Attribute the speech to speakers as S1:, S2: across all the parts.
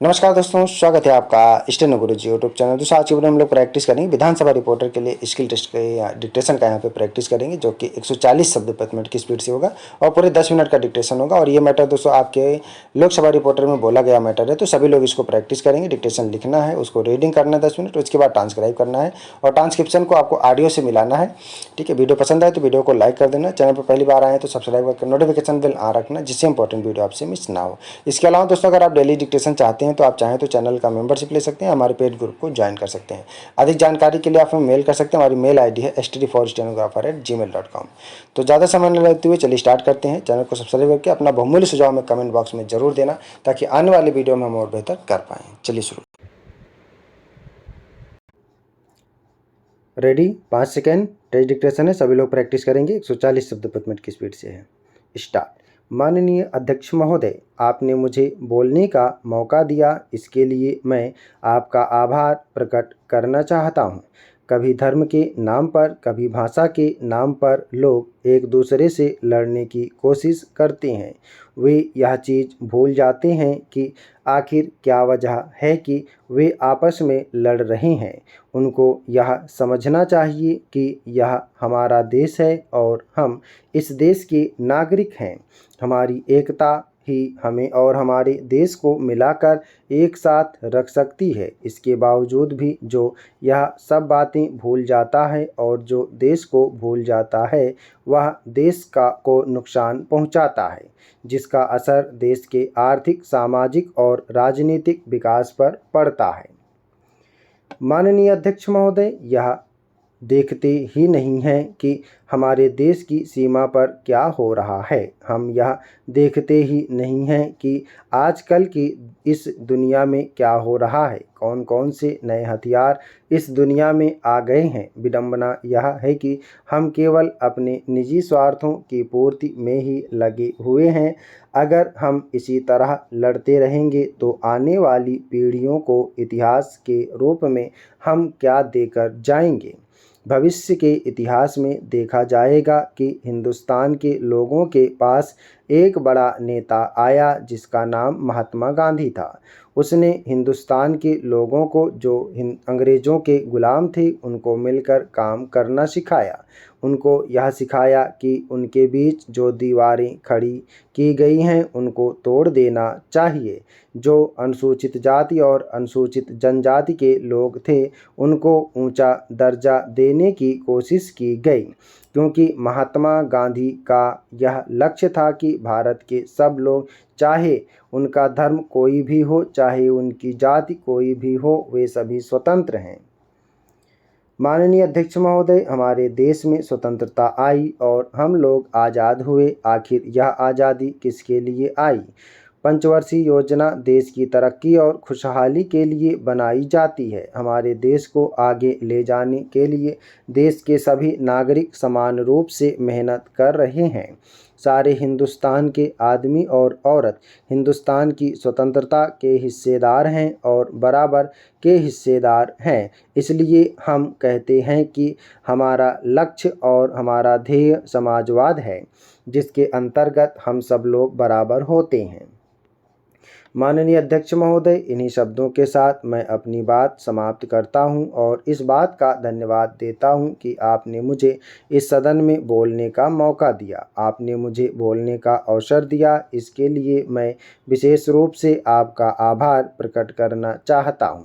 S1: नमस्कार दोस्तों, स्वागत है आपका स्टेनो गुरुजी यूट्यूब चैनल। दोस्तों आज की वीडियो में हम लोग प्रैक्टिस करेंगे विधानसभा रिपोर्टर के लिए स्किल टेस्ट के या डिक्टेशन का यहाँ पे प्रैक्टिस करेंगे, जो कि 140 शब्द प्रति मिनट की स्पीड से होगा और पूरे 10 मिनट का डिक्टेशन होगा। और ये मैटर दोस्तों आपके लोकसभा रिपोर्टर में बोला गया मैटर है, तो सभी लोग इसको प्रैक्टिस करेंगे। डिक्टेशन लिखना है, उसको रीडिंग करना है 10 मिनट, उसके बाद ट्रांसक्राइब करना है और ट्रांसक्रिप्शन को आपको ऑडियो से मिलाना है। ठीक है, वीडियो पसंद आए तो वीडियो को लाइक कर देना, चैनल पर पहली बार आए तो सब्सक्राइब करके नोटिफिकेशन बेल ऑन रखना, जिससे इंपॉर्टेंट वीडियो आपसे मिस ना हो। इसके अलावा दोस्तों अगर आप डेली डिक्टेशन चाहते हैं तो आप चाहें तो चैनल का मेंबरशिप ले सकते हैं, हमारे पेड ग्रुप को ज्वाइन कर सकते हैं। अधिक जानकारी के लिए आप हमें मेल कर सकते हैं। हमारी मेल आईडी है std4stenographer@gmail.com। तो ज़्यादा समय न लेते हुए चलिए स्टार्ट करते हैं। चैनल को सब्सक्राइब करके अपना बहुमूल्य सुझाव में कमेंट बॉक्स में जरूर देना, ताकि आने वाली वीडियो में हम और बेहतर कर पाएँ। चलिए शुरू। रेडी, 5 सेकेंड टेस्ट डिक्टेशन है, सभी लोग प्रैक्टिस करेंगे। 140 शब्द प्रति मिनट की स्पीड से है। स्टार्ट। माननीय अध्यक्ष महोदय, आपने मुझे बोलने का मौका दिया, इसके लिए मैं आपका आभार प्रकट करना चाहता हूँ। कभी धर्म के नाम पर, कभी भाषा के नाम पर लोग एक दूसरे से लड़ने की कोशिश करते हैं। वे यह चीज़ भूल जाते हैं कि आखिर क्या वजह है कि वे आपस में लड़ रहे हैं। उनको यह समझना चाहिए कि यह हमारा देश है और हम इस देश के नागरिक हैं। हमारी एकता ही हमें और हमारे देश को मिलाकर एक साथ रख सकती है। इसके बावजूद भी जो यह सब बातें भूल जाता है और जो देश को भूल जाता है, वह देश को नुकसान पहुंचाता है, जिसका असर देश के आर्थिक, सामाजिक और राजनीतिक विकास पर पड़ता है। माननीय अध्यक्ष महोदय, यह देखते ही नहीं हैं कि हमारे देश की सीमा पर क्या हो रहा है। हम यह देखते ही नहीं हैं कि आजकल की इस दुनिया में क्या हो रहा है। कौन कौन से नए हथियार इस दुनिया में आ गए हैं। विडंबना यह है कि हम केवल अपने निजी स्वार्थों की पूर्ति में ही लगे हुए हैं। अगर हम इसी तरह लड़ते रहेंगे तो आने वाली पीढ़ियों को इतिहास के रूप में हम क्या देकर जाएंगे। भविष्य के इतिहास में देखा जाएगा कि हिंदुस्तान के लोगों के पास एक बड़ा नेता आया जिसका नाम महात्मा गांधी था। उसने हिंदुस्तान के लोगों को, जो अंग्रेज़ों के गुलाम थे, उनको मिलकर काम करना सिखाया। उनको यह सिखाया कि उनके बीच जो दीवारें खड़ी की गई हैं उनको तोड़ देना चाहिए। जो अनुसूचित जाति और अनुसूचित जनजाति के लोग थे, उनको ऊंचा दर्जा देने की कोशिश की गई, क्योंकि महात्मा गांधी का यह लक्ष्य था कि भारत के सब लोग, चाहे उनका धर्म कोई भी हो, चाहे उनकी जाति कोई भी हो, वे सभी स्वतंत्र हैं। माननीय अध्यक्ष महोदय, हमारे देश में स्वतंत्रता आई और हम लोग आज़ाद हुए। आखिर यह आज़ादी किसके लिए आई? पंचवर्षीय योजना देश की तरक्की और खुशहाली के लिए बनाई जाती है। हमारे देश को आगे ले जाने के लिए देश के सभी नागरिक समान रूप से मेहनत कर रहे हैं। सारे हिंदुस्तान के आदमी और औरत हिंदुस्तान की स्वतंत्रता के हिस्सेदार हैं और बराबर के हिस्सेदार हैं। इसलिए हम कहते हैं कि हमारा लक्ष्य और हमारा ध्येय समाजवाद है, जिसके अंतर्गत हम सब लोग बराबर होते हैं। माननीय अध्यक्ष महोदय, इन्हीं शब्दों के साथ मैं अपनी बात समाप्त करता हूं और इस बात का धन्यवाद देता हूं कि आपने मुझे इस सदन में बोलने का मौका दिया, आपने मुझे बोलने का अवसर दिया। इसके लिए मैं विशेष रूप से आपका आभार प्रकट करना चाहता हूं।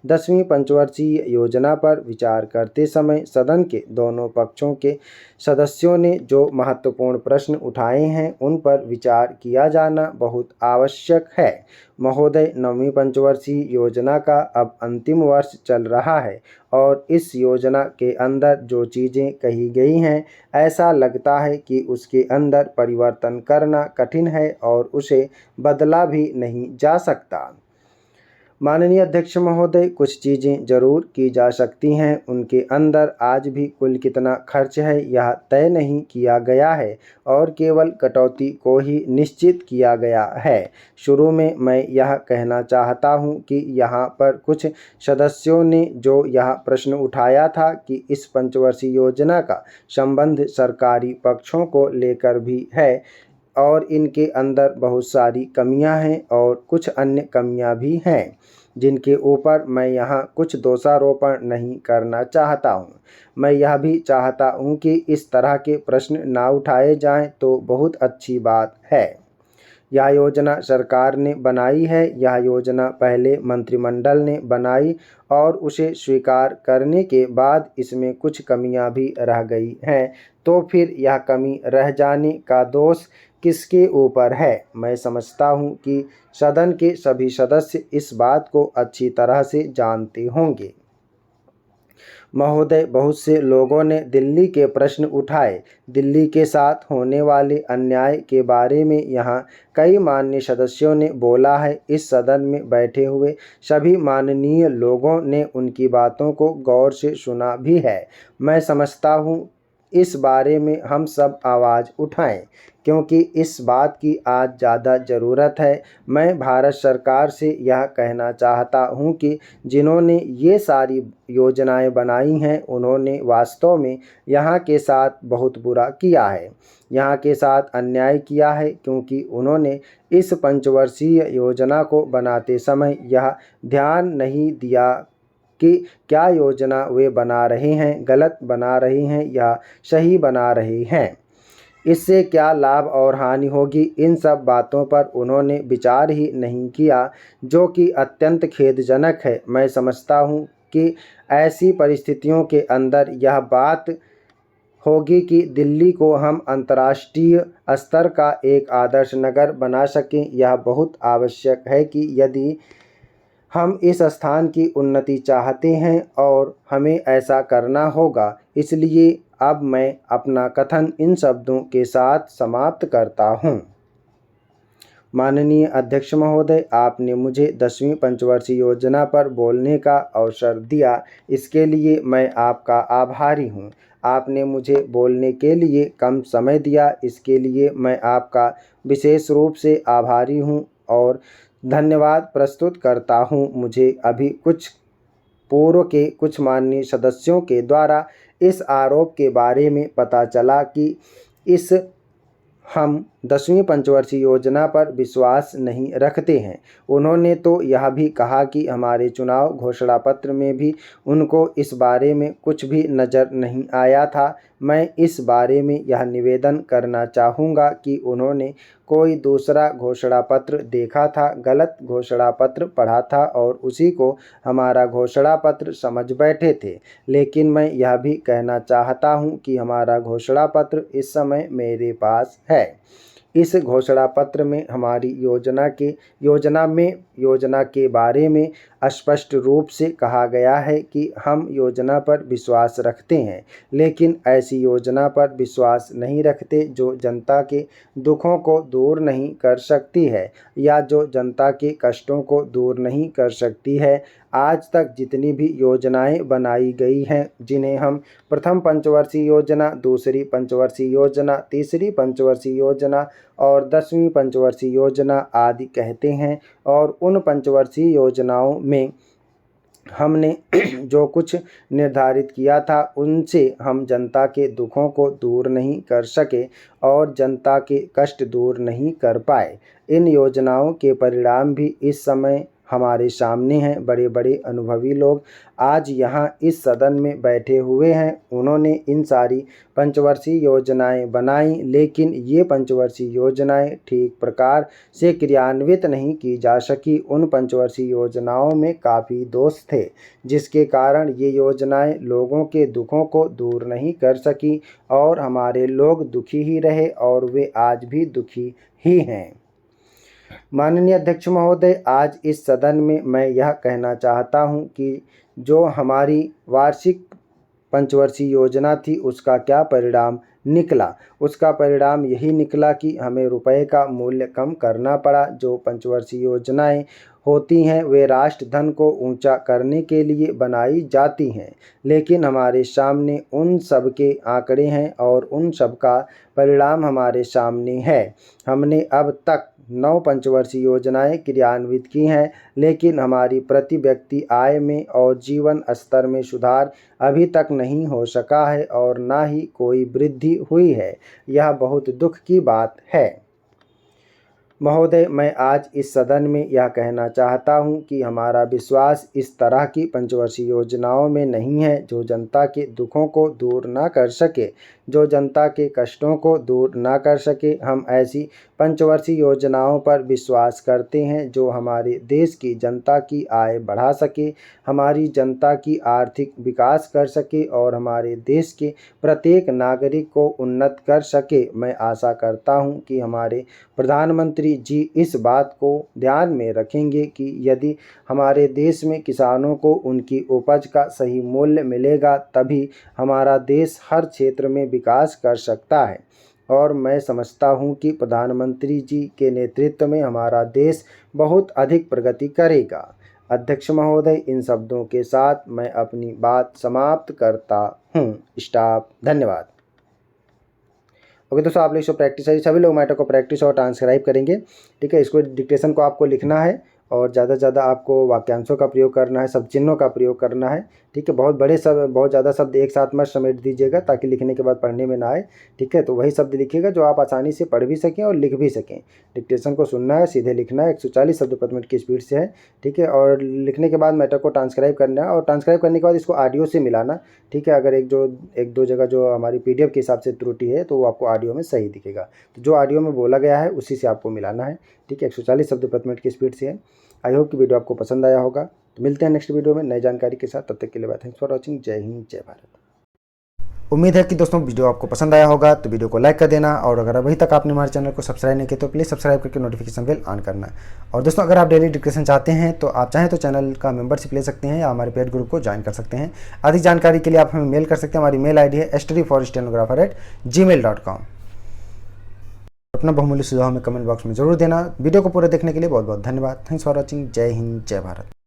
S1: 10वीं पंचवर्षीय योजना पर विचार करते समय सदन के दोनों पक्षों के सदस्यों ने जो महत्वपूर्ण प्रश्न उठाए हैं, उन पर विचार किया जाना बहुत आवश्यक है। महोदय, 9वीं पंचवर्षीय योजना का अब अंतिम वर्ष चल रहा है और इस योजना के अंदर जो चीज़ें कही गई हैं, ऐसा लगता है कि उसके अंदर परिवर्तन करना कठिन है और उसे बदला भी नहीं जा सकता। माननीय अध्यक्ष महोदय, कुछ चीज़ें ज़रूर की जा सकती हैं। उनके अंदर आज भी कुल कितना खर्च है यह तय नहीं किया गया है और केवल कटौती को ही निश्चित किया गया है। शुरू में मैं यह कहना चाहता हूं कि यहाँ पर कुछ सदस्यों ने जो यह प्रश्न उठाया था कि इस पंचवर्षीय योजना का संबंध सरकारी पक्षों को लेकर भी है, और इनके अंदर बहुत सारी कमियां हैं और कुछ अन्य कमियां भी हैं जिनके ऊपर मैं यहाँ कुछ दोषारोपण नहीं करना चाहता हूँ। मैं यह भी चाहता हूँ कि इस तरह के प्रश्न ना उठाए जाएं तो बहुत अच्छी बात है। यह योजना सरकार ने बनाई है, यह योजना पहले मंत्रिमंडल ने बनाई और उसे स्वीकार करने के बाद इसमें कुछ कमियां भी रह गई हैं, तो फिर यह कमी रह जाने का दोष किसके ऊपर है? मैं समझता हूं कि सदन के सभी सदस्य इस बात को अच्छी तरह से जानते होंगे। महोदय, बहुत से लोगों ने दिल्ली के प्रश्न उठाए। दिल्ली के साथ होने वाले अन्याय के बारे में यहाँ कई माननीय सदस्यों ने बोला है। इस सदन में बैठे हुए सभी माननीय लोगों ने उनकी बातों को गौर से सुना भी है। मैं समझता हूँ इस बारे में हम सब आवाज़ उठाएं, क्योंकि इस बात की आज ज़्यादा ज़रूरत है। मैं भारत सरकार से यह कहना चाहता हूं कि जिन्होंने ये सारी योजनाएं बनाई हैं, उन्होंने वास्तव में यहाँ के साथ बहुत बुरा किया है, यहाँ के साथ अन्याय किया है, क्योंकि उन्होंने इस पंचवर्षीय योजना को बनाते समय यह ध्यान नहीं दिया कि क्या योजना वे बना रहे हैं गलत बना रहे हैं या सही बना रहे हैं, इससे क्या लाभ और हानि होगी। इन सब बातों पर उन्होंने विचार ही नहीं किया, जो कि अत्यंत खेदजनक है। मैं समझता हूँ कि ऐसी परिस्थितियों के अंदर यह बात होगी कि दिल्ली को हम अंतर्राष्ट्रीय स्तर का एक आदर्श नगर बना सकें। यह बहुत आवश्यक है कि यदि हम इस स्थान की उन्नति चाहते हैं और हमें ऐसा करना होगा। इसलिए अब मैं अपना कथन इन शब्दों के साथ समाप्त करता हूँ। माननीय अध्यक्ष महोदय, आपने मुझे 10वीं पंचवर्षीय योजना पर बोलने का अवसर दिया, इसके लिए मैं आपका आभारी हूँ। आपने मुझे बोलने के लिए कम समय दिया, इसके लिए मैं आपका विशेष रूप से आभारी हूँ और धन्यवाद प्रस्तुत करता हूँ। मुझे अभी कुछ पूर्व के कुछ माननीय सदस्यों के द्वारा इस आरोप के बारे में पता चला कि हम 10वीं पंचवर्षीय योजना पर विश्वास नहीं रखते हैं। उन्होंने तो यह भी कहा कि हमारे चुनाव घोषणा पत्र में भी उनको इस बारे में कुछ भी नज़र नहीं आया था। मैं इस बारे में यह निवेदन करना चाहूँगा कि उन्होंने कोई दूसरा घोषणा पत्र देखा था, गलत घोषणा पत्र पढ़ा था और उसी को हमारा घोषणा पत्र समझ बैठे थे। लेकिन मैं यह भी कहना चाहता हूँ कि हमारा घोषणा पत्र इस समय मेरे पास है। इस घोषणा पत्र में हमारी योजना के बारे में स्पष्ट रूप से कहा गया है कि हम योजना पर विश्वास रखते हैं, लेकिन ऐसी योजना पर विश्वास नहीं रखते जो जनता के दुखों को दूर नहीं कर सकती है या जो जनता के कष्टों को दूर नहीं कर सकती है। आज तक जितनी भी योजनाएं बनाई गई हैं, जिन्हें हम प्रथम पंचवर्षीय योजना, दूसरी पंचवर्षीय योजना, तीसरी पंचवर्षीय योजना और 10वीं पंचवर्षीय योजना आदि कहते हैं, और उन पंचवर्षीय योजनाओं में हमने जो कुछ निर्धारित किया था, उनसे हम जनता के दुखों को दूर नहीं कर सके और जनता के कष्ट दूर नहीं कर पाए। इन योजनाओं के परिणाम भी इस समय हमारे सामने हैं। बड़े बड़े अनुभवी लोग आज यहाँ इस सदन में बैठे हुए हैं। उन्होंने इन सारी पंचवर्षीय योजनाएं बनाई, लेकिन ये पंचवर्षीय योजनाएं ठीक प्रकार से क्रियान्वित नहीं की जा सकी। उन पंचवर्षीय योजनाओं में काफ़ी दोष थे, जिसके कारण ये योजनाएं लोगों के दुखों को दूर नहीं कर सकी और हमारे लोग दुखी ही रहे और वे आज भी दुखी ही हैं। माननीय अध्यक्ष महोदय, आज इस सदन में मैं यह कहना चाहता हूं कि जो हमारी वार्षिक पंचवर्षीय योजना थी, उसका क्या परिणाम निकला। उसका परिणाम यही निकला कि हमें रुपए का मूल्य कम करना पड़ा। जो पंचवर्षीय योजनाएं होती हैं वे राष्ट्र धन को ऊंचा करने के लिए बनाई जाती हैं, लेकिन हमारे सामने उन सब के आंकड़े हैं और उन सब का परिणाम हमारे सामने है। हमने अब तक 9 पंचवर्षीय योजनाएं क्रियान्वित की हैं, लेकिन हमारी प्रति व्यक्ति आय में और जीवन स्तर में सुधार अभी तक नहीं हो सका है और ना ही कोई वृद्धि हुई है। यह बहुत दुख की बात है। महोदय, मैं आज इस सदन में यह कहना चाहता हूं कि हमारा विश्वास इस तरह की पंचवर्षीय योजनाओं में नहीं है जो जनता के दुखों को दूर न कर सके, जो जनता के कष्टों को दूर न कर सके। हम ऐसी पंचवर्षीय योजनाओं पर विश्वास करते हैं जो हमारे देश की जनता की आय बढ़ा सके, हमारी जनता की आर्थिक विकास कर सके और हमारे देश के प्रत्येक नागरिक को उन्नत कर सके। मैं आशा करता हूं कि हमारे प्रधानमंत्री जी इस बात को ध्यान में रखेंगे कि यदि हमारे देश में किसानों को उनकी उपज का सही मूल्य मिलेगा तभी हमारा देश हर क्षेत्र में विकास कर सकता है और मैं समझता हूं कि प्रधानमंत्री जी के नेतृत्व में हमारा देश बहुत अधिक प्रगति करेगा। अध्यक्ष महोदय, इन शब्दों के साथ मैं अपनी बात समाप्त करता हूं। स्टॉप। धन्यवाद। ओके दोस्तों, आप लोग इसको प्रैक्टिस है, सभी लोग मैटर को प्रैक्टिस और ट्रांसक्राइब करेंगे। ठीक है, इसको डिक्टेशन को आपको लिखना है और ज़्यादा से ज़्यादा आपको वाक्यांशों का प्रयोग करना है, शब्द चिन्हों का प्रयोग करना है। ठीक है, बहुत ज़्यादा शब्द एक साथ मत समेट दीजिएगा ताकि लिखने के बाद पढ़ने में ना आए। ठीक है, तो वही शब्द लिखिएगा जो आप आसानी से पढ़ भी सकें और लिख भी सकें। डिक्टेशन को सुनना है, सीधे लिखना है, 140 शब्द प्रति मिनट की स्पीड से है। ठीक है, और लिखने के बाद मैटर को ट्रांसक्राइब करना है और ट्रांसक्राइब करने के बाद इसको ऑडियो से मिलाना। ठीक है, अगर एक दो जगह जो हमारी PDF के हिसाब से त्रुटि है तो वो आपको ऑडियो में सही दिखेगा। तो जो ऑडियो में बोला गया है उसी से आपको मिलाना है। ठीक है, 140 शब्द प्रति मिनट की स्पीड से है। आई होप कि वीडियो आपको पसंद आया होगा। तो मिलते हैं नेक्स्ट वीडियो में नई जानकारी के साथ। तब तक के लिए थैंक्स फॉर वॉचिंग। जय हिंद, जय भारत। उम्मीद है कि दोस्तों वीडियो आपको पसंद आया होगा, तो वीडियो को लाइक कर देना और अगर अभी तक आपने हमारे चैनल को सब्सक्राइब नहीं किया तो प्लीज़ सब्सक्राइब करके नोटिफिकेशन बेल ऑन करना। और दोस्तों, अगर आप डेली डिक्टेशन चाहते हैं तो आप चाहें तो चैनल का मेंबरशिप ले सकते हैं या हमारे पेड ग्रुप को ज्वाइन कर सकते हैं। अधिक जानकारी के लिए आप हमें मेल कर सकते हैं। हमारी मेल ID है studyforstenographer@gmail.com। अपना बहुमूल्य सुझाव में कमेंट बॉक्स में जरूर देना। वीडियो को पूरा देखने के लिए बहुत बहुत धन्यवाद। Thanks for watching. जय हिंद, जय भारत।